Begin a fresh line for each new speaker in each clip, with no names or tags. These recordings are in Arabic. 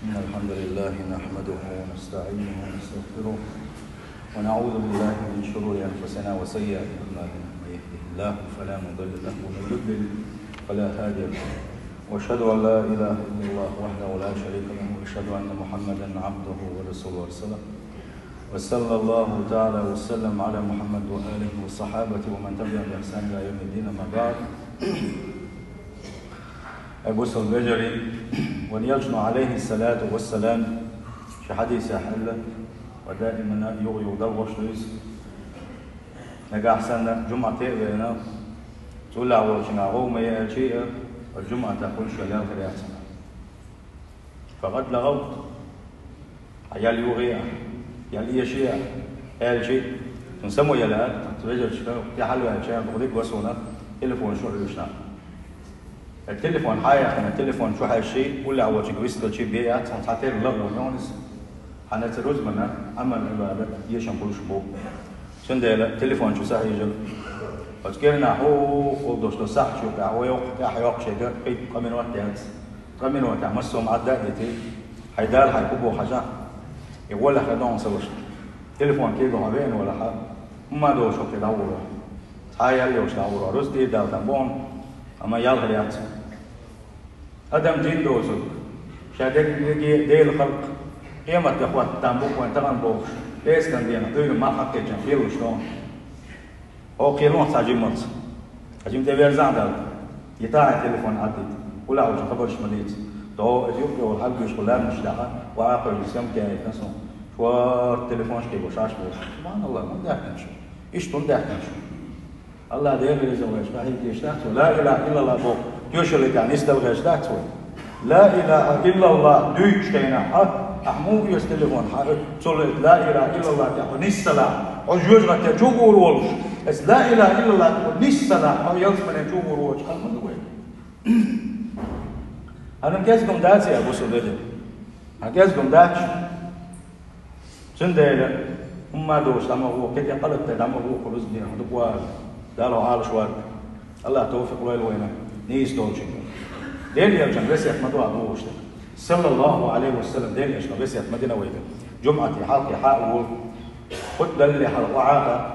إن الحمد لله نحمده ونستعينه ونستغفره ونعوذ بالله من شرور أنفسنا وسيئات أعمالنا من يهده الله فلا مضل له ومن يضلل فلا هادي له وأشهد أن لا إله إلا الله وحده لا شريك له وأشهد أن محمدا عبده ورسوله ورسوله وصلى الله تعالى وسلم على محمد وآله والصحابة ومن تبعهم بإحسان إلى يوم الدين أما بعد. أبو البجري ونيلجن عليه الصلاة والسلام في حديث حله ودائما يدوش ليس نجاح سنة جمعة تقبلنا تقول له وشنا غوم يا شيء الجمعة تقول شيئا في سنة فقد لغوت عيال يوغيا يال شيء قال شيء تنسمو يلا ترجع شكله في حلوة شيء بقولك وصونا تلفون شو ريشنا التليفون حاجة خنا التليفون شو هالشيء ولا أول شيء ويستل شيء بيعت هتعطيه اللغو نونس هنتروز منا عمل عبادة يشان كل شبوب شندة التليفون شو صح يجل فكرنا هو خدوش تصح شو كهوى يحيق شيء ده في كمين وقت يانس كمين وقت مسهم عداء يتي هيدال هيكبوا حاجة يقول خدون سوش تليفون كيلو هبين ولا حد ما دوش وقت داورة هاي اللي وش داورة رز دي دال تنبون أما يالغ يانس أدم جين دوزك شادك دي الخلق قيمة يخوات تنبوك وين تغن بوش ليس كان دينا دينا ما حقي جن فيلو شلون هو قيلون ساجيم ملس أجيم تبير زان دال يتاعي تليفون عديد ولا وش خبرش مليت دو أجيوك والحلق يشغلان مش دعا وآخر يسيم كاي نسون شوار تليفون شكي بوشاش بوش سبحان الله من داك نشو إيش تون داك نشو الله دير لي زوج فهي تشتاكتو لا إله إلا الله بوك يوشل كان يستلغي اشتاكتو لا إله إلا الله دوش كينا أحمو يستلغون تقول لا إله إلا الله تقول نسلا عجوز غتا جوغور والش بس لا إله إلا الله تقول نسلا أو يلزمنا جوغور والش قال من دوين أنا مكازكم داتي يا أبو سلطة مكازكم داتش سنديلا ما دوش لما هو كده قلت لما هو خلص دينا دقوا دالو عالش وارد الله توفق له الوينه نيس دوجي ديل يرجع بس يحمدوا أبوه وشتك صلى الله عليه وسلم ديل يشنا بس يحمدنا ويدا جمعة حاقي حاقول خد دل حلق وعاقة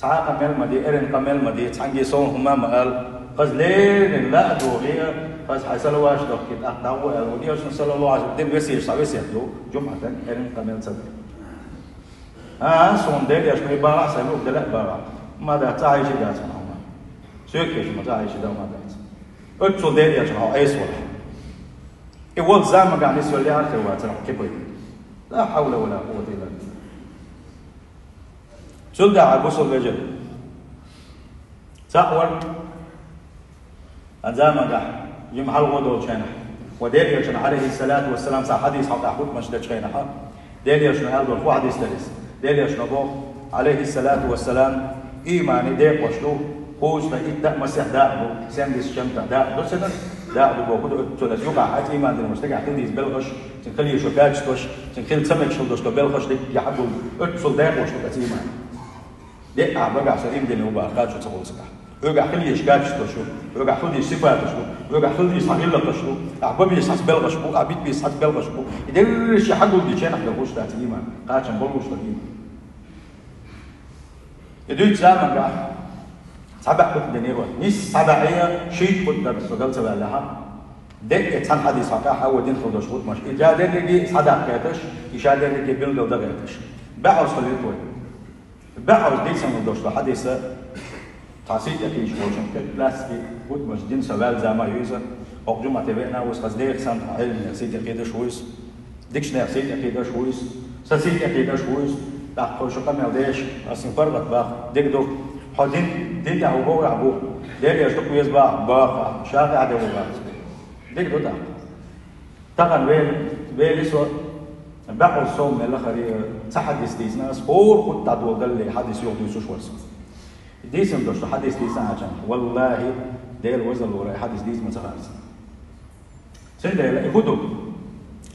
تعاقة مل مدي إرن كمل مدي تعنجي صون هما مقال قز لين لا دوغية قز حيسلوا واش دوكيت أقدعوا الودي وشن صلى الله عليه وسلم ديل بس يشنا بس يحلو جمعة إرن كمل سبب صون ديل يشنا يبارع سيلوك دلق بارع ماذا تعيش دات معهم سيكيش ما تعيش دا ما دات أتصل ديل يشنا أيسول يقول زمان قاعد يسول لي أرث واتنا كبير لا حول ولا قوة إلا بالله سلدا عبوس الرجل تأول زمان قاعد يمحل غدو شينا وديل يشنا عليه الصلاة والسلام سا حديث حق أحد مشدد شينا حق ديل يشنا هذا الخو حديث تلس ديل يشنا بو عليه الصلاة والسلام إيماني ديق وشلو خوش فإدى مسيح داعبو سيمدس شمتا داعبو سنن داعبو كدو تولس يوقع حتى إيمان دي المشتقع تنديز بلغش تنخلي يشوكاج توش تنخلي تسمك شلدوش تو بلغش دي يحبو اتصل داعبو وشلوكات إيمان دي أعبقع سريم دي نوبا قاد شو تقول سكح يوقع خلي يشكاج توشو يوقع خلي صفات توشو يوقع خلي يصحيل توشو أعبب يصحص بلغش بو أبيت بيصحص بلغش بو يدرش يحبو دي شينح لغوش دات إيمان قاد شنبلغوش تقيم يدوي زمان قاعد سبع كنت دنيرو نيس سبعية شيء كنت بس وقال سبع لها ده إنسان حديث حكاه هو دين خدوش خد مش إجادة اللي صدق كاتش إجادة اللي بيلد وده كاتش بعوز خليته بعوز دي سنة دوش حديث تعصيد أكيد شو عشان كده بلاستيك خد مش دين سبال زي ما يوزر أقدم ما تبعنا وسخزدير سنت علم نسيت أكيد شويس ديكش نسيت أكيد شويس سسيت أكيد شويس لا خوش كم يوديش أصلا فرقت بقى ديك دو حدين دين ده هو عبو دير يشتق ويزبع بقى شاقع ده هو ديك دو ده طبعا وين يسوى بقوا الصوم من الآخر تحدث ديس ناس فور كنت عدو قال لي حدث يوم يسوش ورس ديس مدوش حدث ديس عشان والله دير وزن وراي حدث ديس متخارس سنده لا يهدو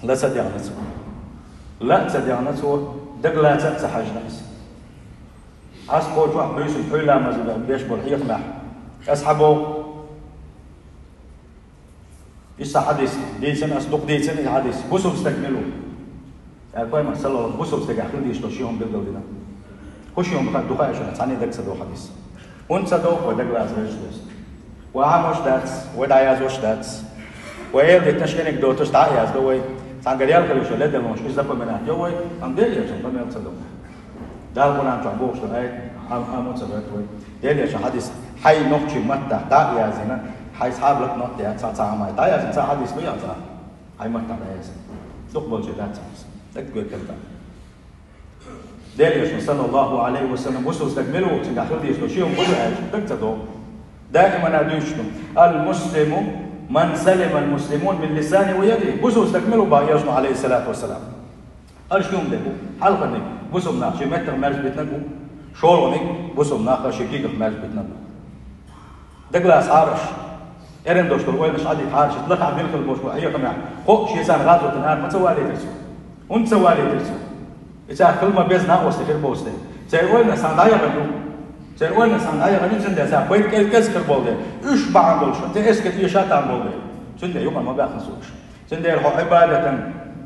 لا صدق نفسه لا صدق نفسه دقلا تنسى حاجة نفسه أسبوع واحد بيسو حيلا مزبع بيش بالحيق مح أسحبه يسا حديث ديسن أصدق ديسن الحديث بوسو استكملوا أقوى ما صلى الله بوسو استكملوا ديش تشيهم بالدولة خشيهم بخد دخاء شو نتعني دك صدق حديث ونصدق ودك لازم يشتغل وعموش داتس ودايز وش داتس ويل دي تشكينك دو تشتايز دوي سانغريال كليش لدى المش إيش دبل منها جوي أم ديلي عشان ما يتصدق دال كنا عم تعبوش لهاي أم تصدق توي ديلي عشان حديث حي نقطة متى دايز هنا حي صعب لك نقطة يا صار ما دايز صار حديث بيا صار حي متى دايز دقبل جدات دك تقول كذا ديلي عشان صلى الله عليه وسلم وصل استكملوا تنقل ديش لشيهم كله عايش دك تصدق دائما أدوشتم المسلم من سلم المسلمون من لسانه ويده بوسو استكملوا بقى يرجع عليه الصلاة والسلام أرشكم ده حلقة نك بوسو مناخ شيء متر مرج بتنقو شورو نك بوسو مناخ شيء كيك مرج بتنقو دقلا أسعارش إرن دوشتو وين مش عادي تحارش تطلع عبيل في البوش وهي كمان خو شيء سان غازو تنهار ما تسوى عليه ترسو وانت سوى عليه ترسو إذا كل ما بيزنا وستكر بوسته سيقولنا سان دايا بنو سيقولنا سان دايا بنو سنده سان كويت كيس كربولده إيش بعد دولش أنت إيش كتير شات عن بولده سنده يوم ما بيخلصوش سنده هو عبادة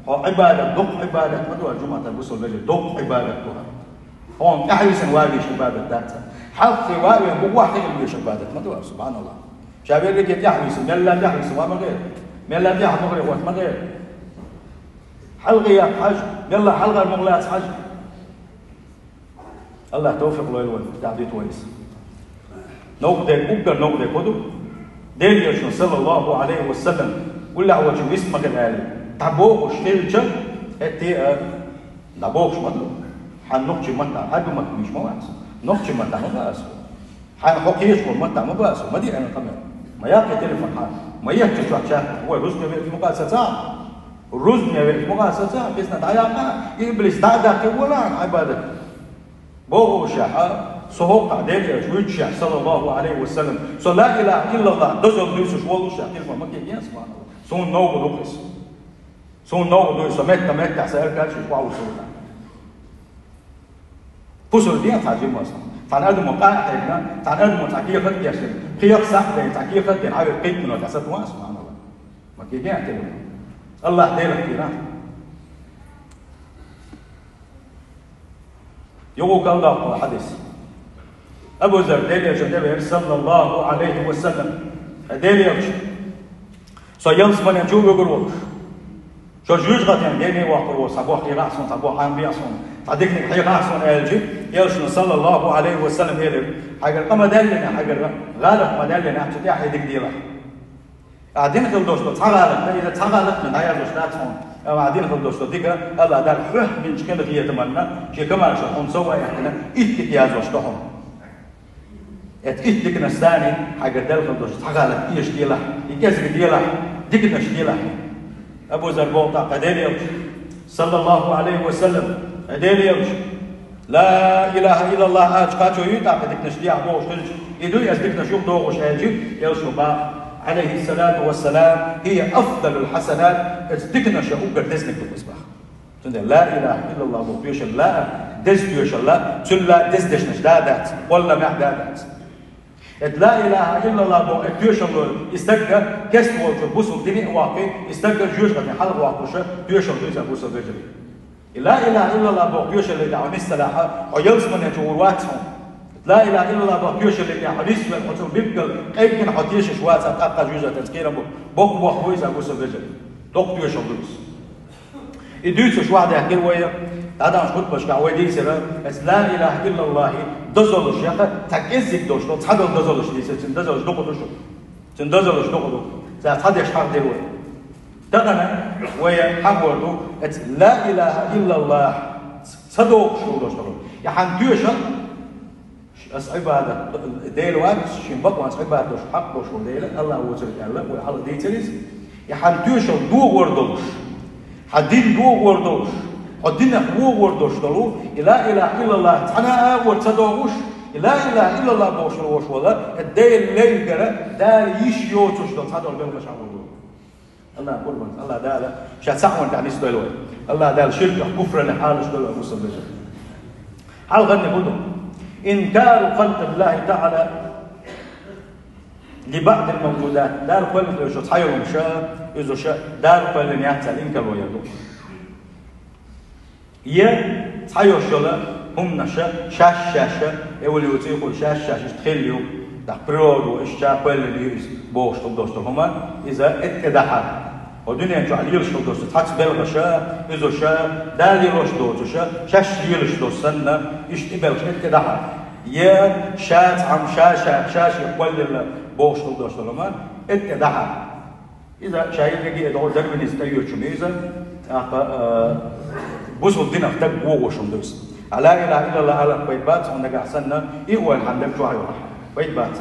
هو عبادة دق عبادة ما دو الجمعة تبصوا الرجل دق عبادة توها هون أحيسن واجيش عبادة ذاتها حق واجي هو واحد اللي عبادة ما دو سبحان الله شابير رجيت يحيسن ملا يحيسن وما غير ملا يحيسن مغري وقت ما غير حلقة يا حج يلا حلقة المغلات حج الله توفق له الوالد تعديت ويس نقدر أقدر نقدر كده دير يشون صلى الله عليه وسلم ولا هو شو اسمه قال تعبوه وشتيلش أتي نبوش مطلوب حن نقش متى هذا ما مش مواسو نقش متى ما باسو حن حقيش متى ما باسو ما دي أنا كمان ما يأكل تلفون حن ما يأكل شو عشان هو رزق في مقاسة الرزق في مقاسة بس نتعيا إبليس دعك ولا عبادة بوه شاحة صهوق عدالي وجه صلى الله عليه وسلم صلى لا إله إلا الله دزل دوس شوال شاح تلفون ما كيف سبحان الله سون نوع دوكس سون نوع دوس مت سأل كارش شوال سونا فصل دين تعجب مثلا تعال مقاعد هنا تعال متعكير خد ياسين خيار صح بين تعكير خد بين عاير قيد من وتحسد واس سبحان الله ما كيف تلفون الله ديرك كنا يقول الله حديث أبو ذر ديلي جندبه صلى الله عليه وسلم ديلي يمشي سيلس من ينجو يقولوش شو جوج غتين ديني وقرو صبوح يراسون صبوح أنبياءون تعديكني حي راسون ألجي يلشن صلى الله عليه وسلم يلي حاجة قام دلنا حاجة غالب ما دلنا عشان يحيدك ديلا قاعدين في الدوش تغالب إذا تغالب من هاي الدوش لا تهون قاعدين في الدوش تديك الله دار فهم من شكل هي تمنى شيء كمان شو هم سوى إحنا إتكياز وشتهم إتكيك نستاني حاجة دل في الدوش تغالب إيش ديلا يكسر ديلا ديك نش ديلا أبو ذر بوطا قدير صلى الله عليه وسلم قدير لا إله إلا الله أشقاته يطع بدك نشدي عبوش تلج يدو يزدك نشوف دوغش هاجي يلشوا بقى عليه الصلاة والسلام هي أفضل الحسنات ازدكنا شهوب قردزنك بالمصباح لا إله إلا الله بطيوش الله دزديوش الله تلا دزدش نجدادات ولا معدادات لا إله إلا الله بطيوش الله يستقى كسب وجه بوسو ديني واقع يستقى جيوش غني حلق واقوشة ديوش الله يزا بوسو دجري لا إله إلا الله بطيوش اللي دعوني السلاحة ويلس من يجورواتهم لا إله إلا الله بطيوش اللي حديث من حتى بيبقى أيمكن حتيش شوات أبقى جوزة تذكيره بوق بوحويز أبو سبجري دكتور شغلوس يدوس شو واحد يحكي ويا هذا مش خد بشكا ويدي سر بس لا إله إلا الله دزلش يا أخي تكذب دوش لو تحدل دزلش دي تندزلش دقو شو تندزلش دقو تحدل يشحن دلوي تغنى ويا حبورو لا إله إلا الله صدق شو دوش يا حنتيوش أس عبادة ديل واقع شنبق وأس عبادة دوش حق دوش وديل الله وزر الله ويحل ديتريز يا حنتيوش دو وردوش حدين دو وردوش حدين هو وردوش دلو لا إله إلا الله تنا ورتصدقوش لا إله إلا الله بوش وش ولا الديل ليل جرا دار يش يوتوش دل تصدق البيت مش عمودو الله قربان الله داله شات سعون تعني سدلوي الله دال شرك كفر لحالش دلو مسلم بجد حال غني بدو إنكار خلق الله تعالى لبعض الموجودات دار كل شو تحيرهم شاء إذا شاء دار كل نياتها إنك لو يدو تحير شلا هم نشا شاشة يقولوا يقول شاشة تخليهم ده برودو إشتاق كل اليوز بوش تبدوش هما إذا اتدحر ودنيا جعليل شو دوس تحس بالغشاء إذا شاء دالي روش دوس شاش يلش دوس سنة يشتبل اتدحر شات عم شاش يقول بوش تبدوش هما اتدحر إذا شايف نجي يدور درب نستيو شميزة بوسو الدين افتك بوغوشم دوس على إله إلا الله على بيتبات ونجا حسنا إيوه الحمد لله جوعي وراح بيتبات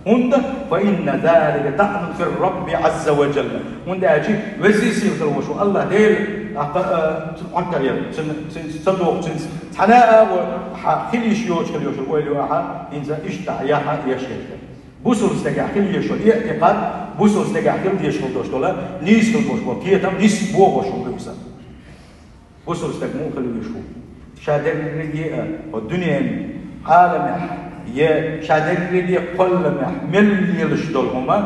هند فإن ذلك طعن في الرب عز وجل هند أجي وزيسي وشو الله دير عنك يا صدوق حناء وخليش يوش ويلو أحا إنزا إشتع ياها يشهد بوسو استجع خلي يشهد اعتقاد بوسو استجع خلي يشهد دوش دولا نيس دوش كيتم نيس بوغوش دوسا بوسو استجمو خلي يشهد شادر رجيء والدنيا عالم يه شادر رجيء كل ما مل يلش دولهما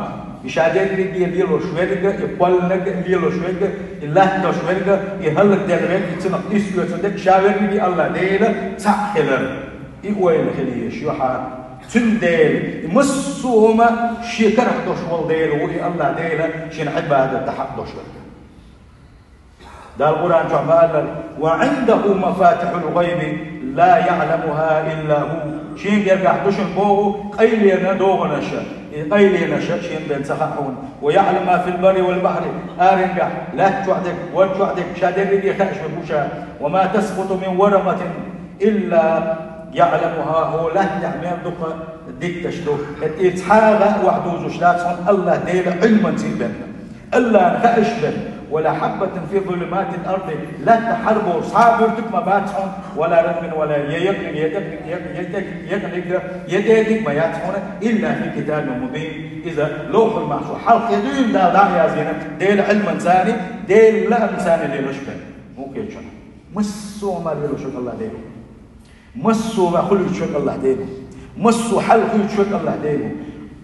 شادر رجيء ليلو شويرجا يقول لك ليلو شويرجا الله تشويرجا يهلك دلوقتي يتصنع إسلوه صدق شاور رجيء الله ديلا سحلر يقول خليه يشوحا تندل مسوما شكر دوشوال ديلا وهي الله ديلا شين عبادة تحق دوشوال ده القرآن تعالى وعنده مفاتح الغيب لا يعلمها إلا هو شين يرجع دوشن بوه قيلنا دوغنشا قيلنا شين بين سخاحون ويعلم ما في البر والبحر آرنجا لا تعدك وتعدك شادر يخاش بوشا وما تسقط من ورقة إلا يعلمها هو لا يعمل دقة ديك تشتو إتحاغا وعدوز شلاتهم الله دير علما تيبن الله نخاش بن ولا حبة في ظلمات الأرض لا تحربوا صابر تكما باتهم ولا رمن ولا يدك ما ياتهم إلا في كتاب مبين إذا لوح المحفوظ حلق يدين دا يا زينة ديل علم إنساني ديل لا إنساني ليلوشبه ممكن شنو مسوا ما ليلوشك الله ديله مسوا ما خلوا يشك الله ديله مسوا حلق يشك الله ديله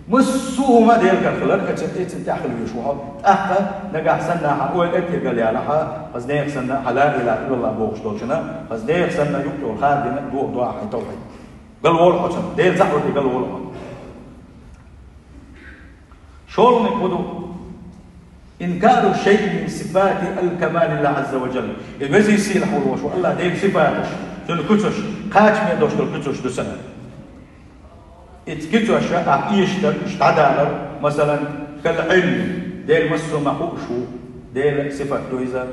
مسوا ما ديل كخلر كتشتيت تأخذ يشوها أخذ نجح سنة حقول أنت قال يا لها بس نيك سنة حلا إلى إلا الله بوش دوشنا بس نيك سنة يقتل خادنا دو دعاء توحيد قال والله حسن ديل زحمة قال والله شلون يقولوا إنكار شيء من صفات الكمال الله عز وجل الوزي يصير حول وشو الله ديل صفاتش شنو كتش قاش ما دوش كتش دو سنة اتكتوا أشياء يشتغل اشتعدالر مثلا كالعلم ديل مسو محوشو ديل صفات دويزا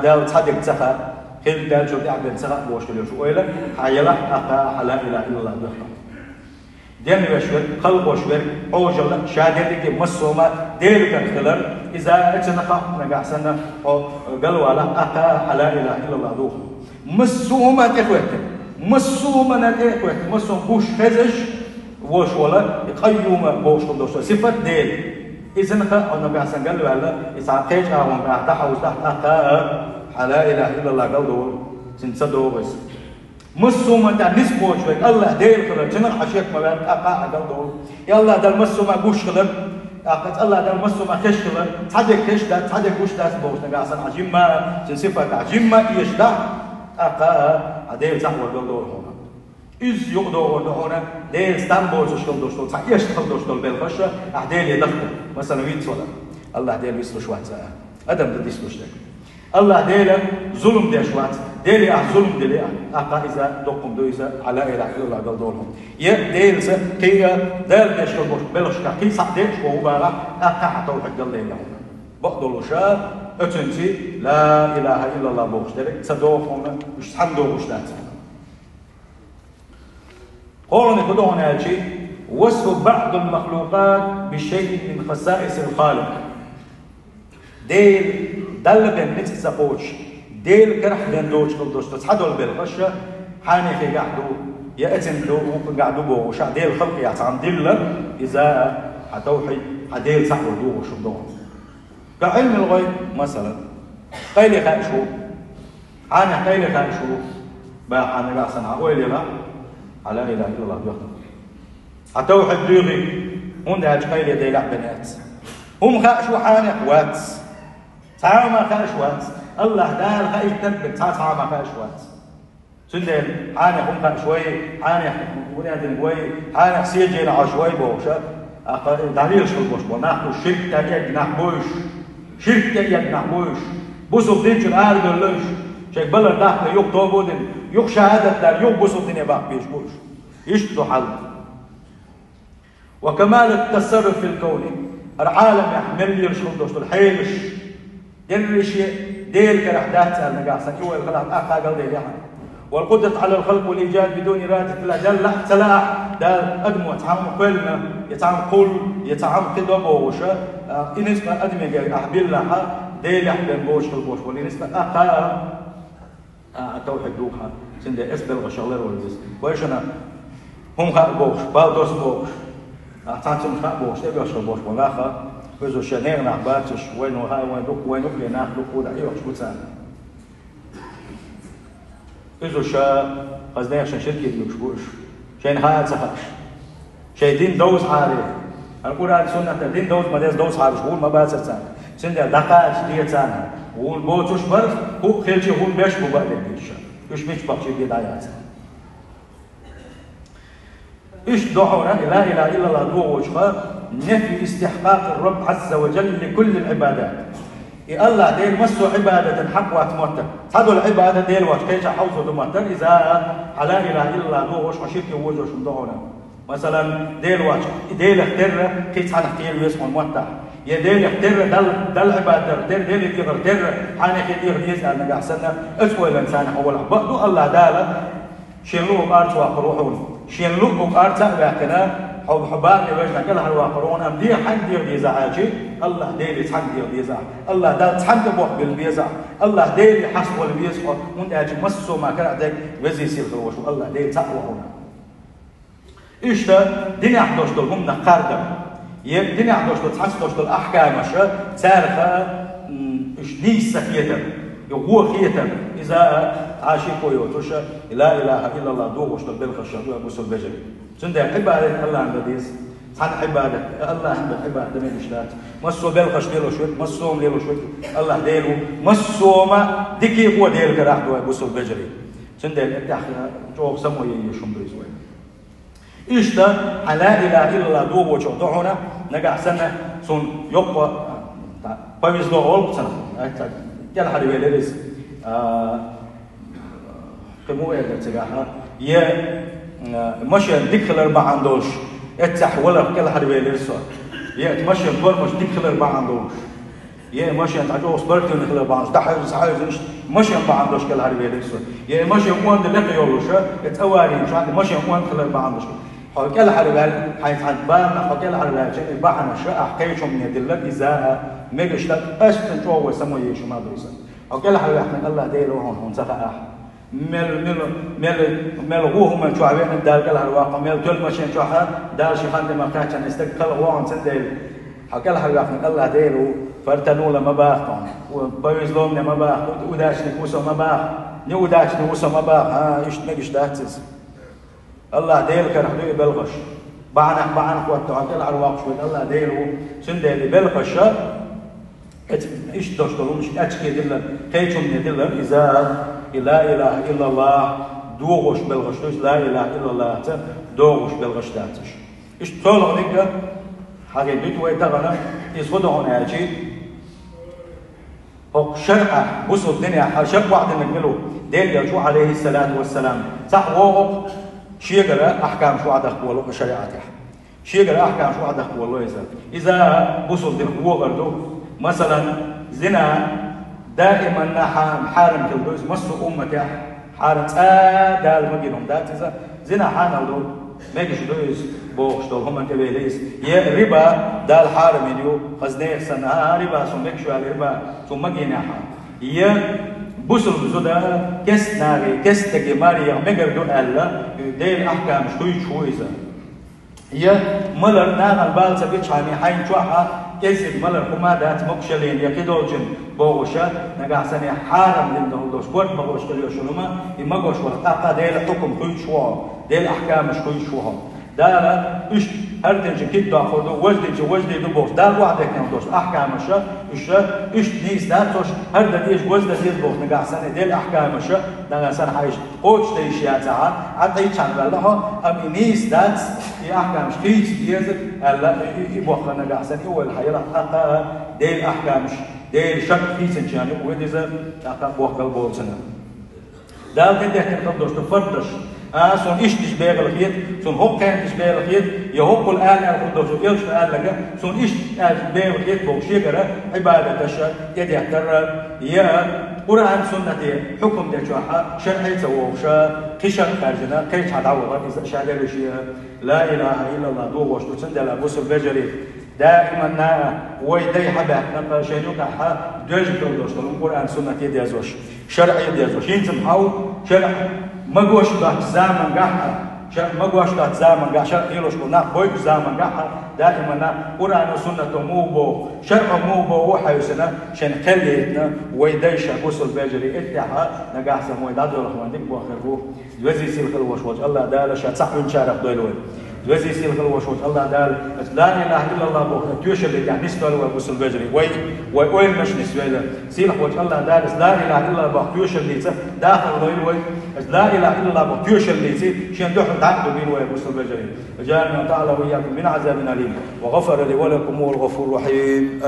داو تصدق تسخا خيل دال شو دعبل تسخا بوش كل شو ويلا حيلا أخا حلا إله إلا الله بيخطأ ديل يشوي قلب وشوي أوجل شاديك مسو ما ديل كالخلر إذا أتنقى نجح سنة أو قالوا على أخا حلا إله إلا الله دوخ مسو ما تخوت مسو ما نتخوت مسو بوش خزش وش ولا يقيم بوش كندوش صفة ديل إذا نخا أنا بيحسن قال له هلا إذا قيش أهون بيحتاج وستح أخا حلا إله إلا الله قالوا سنصدقوا بس مسوا ما تعنيس بوش بيت الله ديل خلر جنر عشيك ما بين أخا قالوا يلا ده المسوا ما بوش خلر أقت الله ده المسوا ما خش خلر تصدق خش ده تصدق بوش ده بوش نجا أصلا عجيم ما صفة عجيم ما إيش ده أخا عديل زحمة قالوا هنا إز يقدروا هنا ديل ستانبول شغل دوشتول صحيح شغل دوشتول بالخشة أحديل يدخل مثلا ويت ولا الله ديل يسلو شوات أدم بدي يسلو شتك الله ديل ظلم دي شوات ديل ظلم ديل أقا إذا دقم دو إذا على إله إلا الله قال دولهم ديل ز كي ديل يشغل بوش بالخشة كي صح ديل شو بارا أقا حتى وحق الله لهم بقدر شاء أتنتي لا إله إلا الله بوش ديل صدوقهم مش حمدو وش قولنا كده هنا شيء وصف بعض المخلوقات بشيء من خصائص الخالق ديل دل بنت سقوش ديل كرح دندوش قدوش تصحدوا بالغشة حاني في قعدو يأتن دو ممكن قعدو بوش ديل خلق يعطان دل إذا حتوحي حديل صحو دو وشو دو كعلم الغيب مثلا قيل خاشو أنا قيل خاشو بقى أنا قاعد صنع ويلي لا على إله إلا الله بيخطب حتوحد ديغي هون ده قيل ديلع بنات هم خاشوا حانق وات تعالوا ما خاشوات الله دار خايش تنبت تعالوا ما خاشوات سندل حانق هم خاشوي حانق ولاد قوي حانق سيجين عشوي بوشة دليل شو بوش ونحن شركة يجنح بوش شركة يجنح بوش بوسو بدينش الأرض اللوش شيك بلر داخل يوك توبودن يوك شهادة دار يوك بوسو الدنيا باق بيش بوش يشتو حل وكمال التصرف في الكون العالم يحمل يرشد دوشتو الحيلش درش ديل كرحدات سألنا قاعد سنكوه الخلق أقاقل ديل يعني والقدرة على الخلق والإيجاد بدون إرادة الله دل سلاح دل أدمو يتعامل قلنا يتعامل قل يتعامل قدوة وشا إنسبة أدمي قال أحبيل لها ديل يحبين بوش في البوش والإنسبة أقا توحد دوحة سندي إسبل غشغلر والجس وإيشنا هم خاق بوش بالدوس بوش أعتانتم خاق بوش تبي أشغل بوش ولاخا وإذا شنير نعباتش وين وهاي وين دوك لناخ دوك ودا أيوة شو تسأل إذا شا قصدي عشان شركة يكشبوش شين هاي تسخش شيء دين دوز عاري القرآن سنة دين دوز ما دوز عاري شغول ما بعد سنة سنة دقائق دي سنة والبوتوش برد هو خيلشي هون بيش مبادئ بيش إيش بقشي بدايات إيش دعونا لا إله إلا الله دعوة وشخا نفي استحقاق الرب عز وجل لكل العبادات الله ديل مسوا عبادة حق واتموتر هذا العبادة ديل واش كيش حوزه دموتر إذا على إله إلا الله دعوة وش وشيرك ووجه شو دعونا مثلا ديل واش ديل اختر كيس حنختير ويسمون موتر يا ديل اختر دل عبادة ديل يغير اختر حانك يغير يسأل نجح سنة أسوأ الإنسان أول عبادة الله داله شيلوه بارت واقروحون شيلوه بارت لكنه حبان يوجنا كل هالواقرون أم دي حن دير بيزا عاجي الله ديلي تحن دير بيزا الله دال تحن تبوح بالبيزا الله ديلي حسب البيزا وانت أجي مسو ما كان عندك وزي سير خلوشو الله ديلي تقوى هنا إيش ده دنيا حدوش دول هم نقاردم دنيا حدوش دول تحس دوش دول أحكام شا تعرف إيش دي سخيتم هو خيتم إذا عاشي كويوتوش لا إله إلا الله دو وش دول بالخشة دو أبو سلبجري سند عبادة الله عند ديس عن عبادة الله عند عبادة من الشتات مسوا بالخش ديلو شوي مسوم ديلو شوي الله ديلو مسوا ما ديكي هو ديل كراح دو بوسل بجري سند التحت جواب سموي يشمبري شوي إيش ده لا إله إلا الله دو وش دعونا نجح سنة سون يقوى بيمز لو أول سنة يلا حد يلبس كمو إيه تجاهها يه مشي ديكلر ما عندوش اتحول كل حد بيلبسه يه مشي فرمش ديكلر ما عندوش يه مشي تعجوز برتين ديكلر ما عندوش ده حاجة مشي ما عندوش كل حد بيلبسه يه مشي وان دلك يقولوش اتواري مش عند مشي وان كلر ما عندوش حكى حد بال حيتعد بان حكى حد بال شيء بحنا شو أحكيشهم من يدلك إذا ميجشتك أشتن شو وسموه يشو ما بيسا حكى حد بال الله ديله هون سخاء مل هو هم شو عبين دال كل هالواقع مل تل مشين شو حد دال شي خان ما كان يستقل وان سندل حكى له حبيبنا الله ديله فرتنوا لما باخون وبيز لهم لما باخ وداش نكوسو ما باخ نوداش نكوسو ما باخ ها ايش نجش داتس الله ديل كان حدو يبلغش بعنا وقت عقل على الواقع شوي الله ديله سندل يبلغش ايش دوشتلو مش اتشكي دل كيتهم دل اذا لا إله إلا الله دوغش بالغشتوش لا إله إلا الله دوغش بالغشتاتش إيش طول نيجا حاجة بيت ويتغنى يسخدوا هنا أجي هو شرع بصوا الدنيا شرع واحد نكمله ديل يجوا عليه الصلاة والسلام صح وقت شيء أحكام شو عاد أخبوا له شريعته شيء أحكام شو عاد أخبوا له إذا بصوا الدنيا هو غردو مثلا زنا دائما نحن حارم كالدوز مسوا أمك حارم دال مجنون دات إذا زنا حان دول ماجش دوز بوش دول هم كبيريس يا ربا دال حارم يديو خزنة سنة ربا سو مكشوا على ربا سو مجنون حان يا بوسل بزودا كست ناري كست تجماري مجر دون الله ديل أحكام شوي إذا يا ملر ناقل بال سبيتش عمي حين شوحة كيسب ملر كمادات مكشلين يكيدوجن بوغشا نجا سنة حارم لنده دوش كورت بغوش كليو شلوما يمغوش وقتا ديل حكم كل شوا ديل أحكام شوي شوها دالا إيش هر تنجي كيد داخل وجدي دو بوس دال واحد كان دوش أحكام الشا إيش نيس داتوش هر ديش وجد ديش بوس نجا سنة ديل أحكام الشا نجا سنة حيش قوش تيش يا تعال عاد أي شان بالله أم نيس دات أحكام شتيش ديز ألا يبوخ نجا سنة أول حيرة أقا ديل أحكام ديل شك في سنجاني وديز أقا بوخ بالبول سنة دال كده كان دوش تفردش سون إيش تشبه الخيط سون هو كان تشبه الخيط يهوق الآن الخدوس ويلش الآن لقى سون إيش تشبه الخيط بوشيكرة عبادة الشر يدي احتر يا قرآن سنة حكم دشوحة شرعي سووشة كشر خارجنا كيش هدعوة إذا شاعر الشيء لا إله إلا الله دو وشتو سندل أبو سبجري دائما ويدي حبه نبقى شنوك ح دوج كردوش القرآن سنة يدي أزوش شرعي يدي أزوش ينزم حاو شرع ما جوش ده زمان قحة ما جوش ده زمان قحة شرع يلوش كنا بوي زمان قحة دائما قرآن وسنة موبو شرع موبو وحيسنا شن خليتنا ويديش غسل بجري اتحا نجاح سموي دادو الرحمن ديك بوخرو دوزي سيل الوشوش الله دال شات صح ونشارك دولوي دوزي سيل الوشوش الله دال لا اله الا الله بو توش اللي يعني نستولو غسل بجري وين مش نسويله سيل وش الله دال لا اله الا الله بو توش اللي داخل دولوي لا اله الا الله بو توش اللي شن دوح تعبدوا بين غسل بجري جعلنا تعالى وإياكم من عذاب أليم وغفر لي ولكم هو الغفور الرحيم.